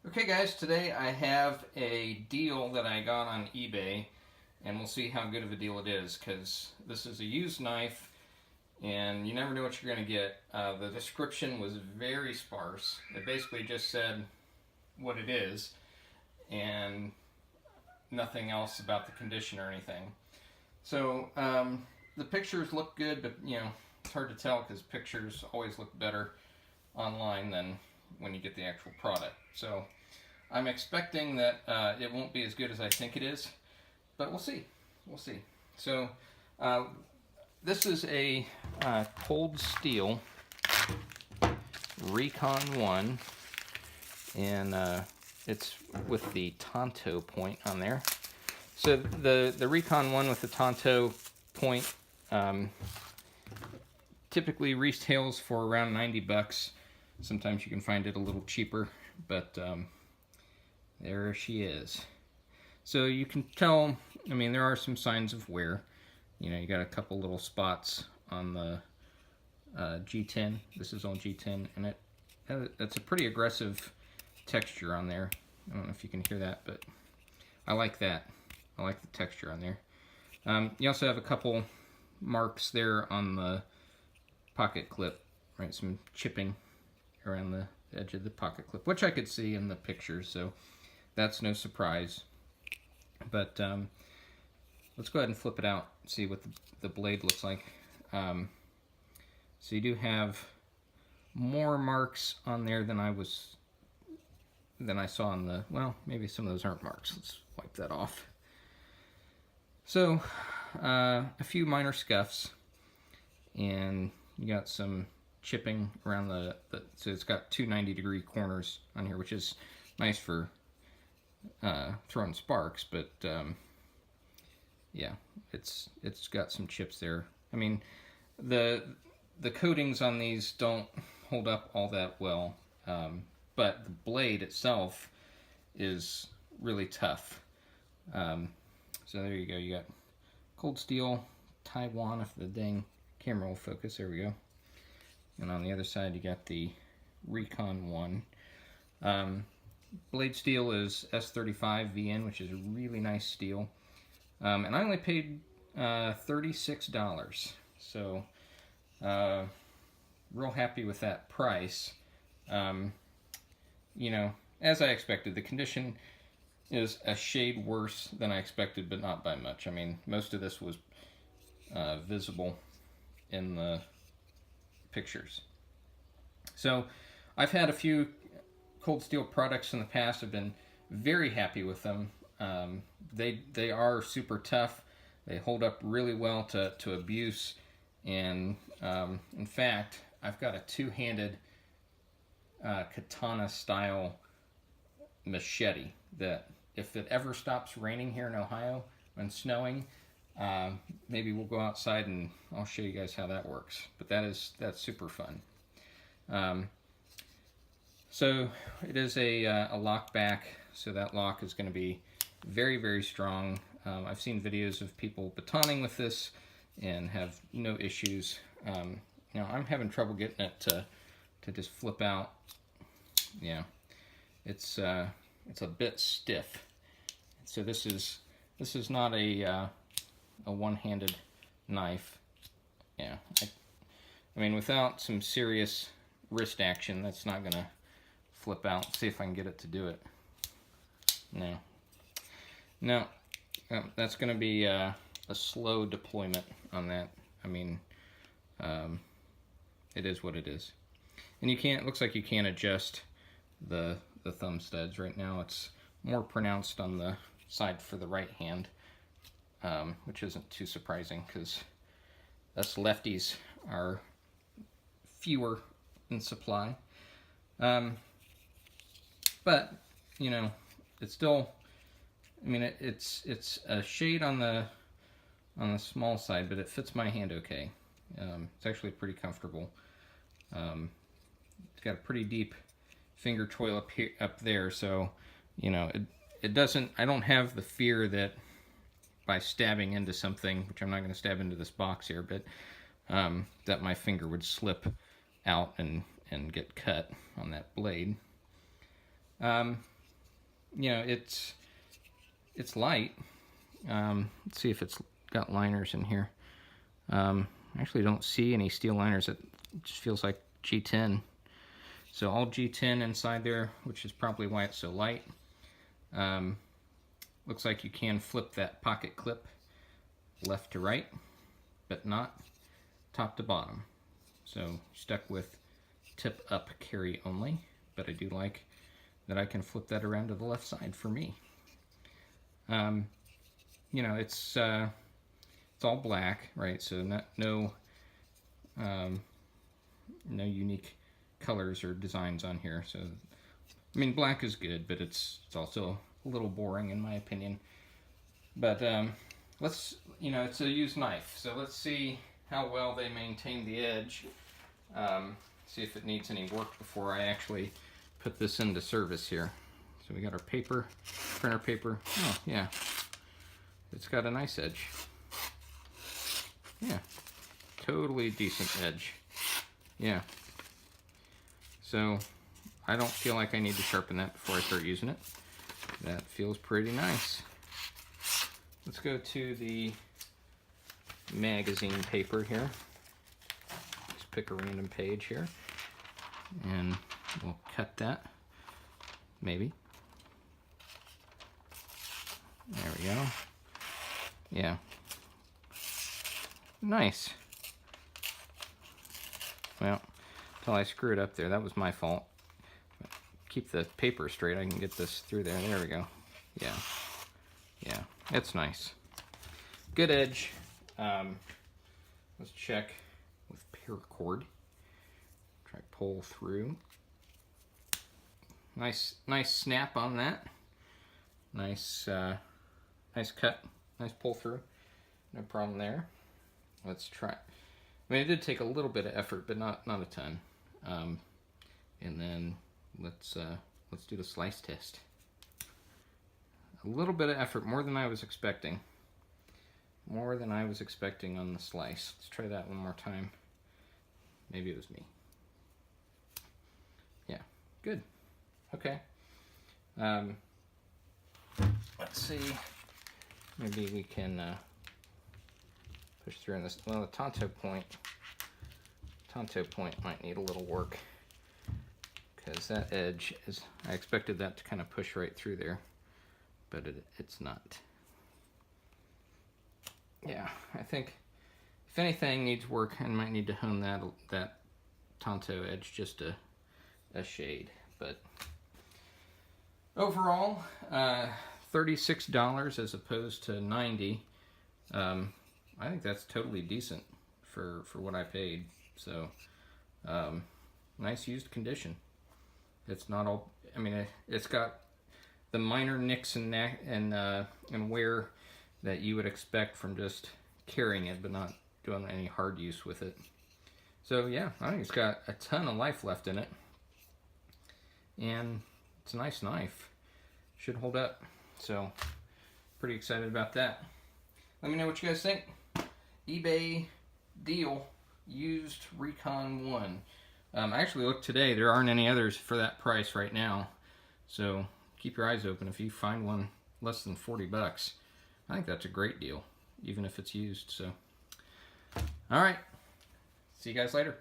Okay guys, today I have a deal that I got on eBay, and we'll see how good of a deal it is, because this is a used knife and you never know what you're going to get. The description was very sparse. It basically just said what it is and nothing else about the condition or anything. So the pictures look good, but it's hard to tell because pictures always look better online than when you get the actual product. So I'm expecting that it won't be as good as I think it is, but we'll see. We'll see. So this is a Cold Steel Recon 1, and it's with the Tonto point on there. So the Recon 1 with the Tonto point typically retails for around 90 bucks. Sometimes you can find it a little cheaper, but there she is. So you can tell, I mean, there are some signs of wear. You got a couple little spots on the G10. This is on G10, and that's a pretty aggressive texture on there. I don't know if you can hear that, but I like that. I like the texture on there. You also have a couple marks there on the pocket clip, right? Some chipping around the edge of the pocket clip, which I could see in the pictures, so that's no surprise. But let's go ahead and flip it out, see what the blade looks like. So you do have more marks on there than I saw on the, well, maybe some of those aren't marks. Let's wipe that off. So a few minor scuffs, and you got some chipping around so it's got two 90-degree corners on here, which is nice for throwing sparks, but yeah, it's got some chips there. I mean, the coatings on these don't hold up all that well, but the blade itself is really tough. So there you go, you got Cold Steel Taiwan, if the dang camera will focus, there we go. And on the other side, you got the Recon 1. Blade steel is S35 VN, which is a really nice steel. And I only paid $36. So, real happy with that price. As I expected, the condition is a shade worse than I expected, but not by much. I mean, most of this was visible in the pictures. So I've had a few Cold Steel products in the past. I've been very happy with them. They are super tough. They hold up really well to abuse, and in fact, I've got a two-handed katana style machete that if it ever stops raining here in Ohio and snowing, maybe we'll go outside and I'll show you guys how that works. But that's super fun. So it is a lock back, so that lock is going to be very, very strong. I've seen videos of people batoning with this and have no issues. I'm having trouble getting it to just flip out. Yeah, it's a bit stiff. So this is not a one-handed knife. Yeah, I mean, without some serious wrist action, that's not gonna flip out. Let's see if I can get it to do it. No, that's gonna be a slow deployment on that. I mean, it is what it is. And it looks like you can't adjust the thumb studs right now. It's more pronounced on the side for the right hand, which isn't too surprising because us lefties are fewer in supply. But it's still, I mean, it's a shade on the small side, but it fits my hand okay. It's actually pretty comfortable. It's got a pretty deep finger choil up there, so it doesn't, I don't have the fear that by stabbing into something, which I'm not going to stab into this box here, but that my finger would slip out and get cut on that blade. you know, it's light. Let's see if it's got liners in here. I actually don't see any steel liners. It just feels like G10. So all G10 inside there, which is probably why it's so light. Looks like you can flip that pocket clip left to right, but not top to bottom. So stuck with tip up carry only, but I do like that I can flip that around to the left side for me. You know, it's all black, right? So no unique colors or designs on here. So I mean, black is good, but it's also a little boring in my opinion. But let's, you know, it's a used knife, so let's see how well they maintain the edge. See if it needs any work before I actually put this into service here. So we got our paper, printer paper. Oh yeah, it's got a nice edge. Yeah, totally decent edge. Yeah. So I don't feel like I need to sharpen that before I start using it. That feels pretty nice. Let's go to the magazine paper here. Just pick a random page here and we'll cut that. Maybe. There we go. Yeah. Nice. Well, until I screwed up there, that was my fault. Keep the paper straight, I can get this through there. There we go. Yeah. Yeah, it's nice. Good edge. Let's check with paracord. Try pull through. Nice snap on that. Nice cut. Nice pull through. No problem there. Let's try. I mean, it did take a little bit of effort, but not a ton. And then let's do the slice test. A little bit of effort, more than I was expecting. More than I was expecting on the slice. Let's try that one more time. Maybe it was me. Yeah, good. Okay. Let's see. Maybe we can push through in this. Well, the Tonto point might need a little work because that edge is. I expected that to kind of push right through there, but it's not. Yeah, I think if anything needs work, I might need to hone that Tonto edge just a shade. But overall, $36 as opposed to $90. I think that's totally decent for what I paid. So nice used condition. It's not all. I mean, it's got the minor nicks and wear that you would expect from just carrying it, but not doing any hard use with it. So yeah, I think it's got a ton of life left in it, and it's a nice knife. Should hold up. So pretty excited about that. Let me know what you guys think. eBay deal, used Recon 1. I actually looked today. There aren't any others for that price right now. So keep your eyes open if you find one less than 40 bucks. I think that's a great deal, even if it's used. So, all right. See you guys later.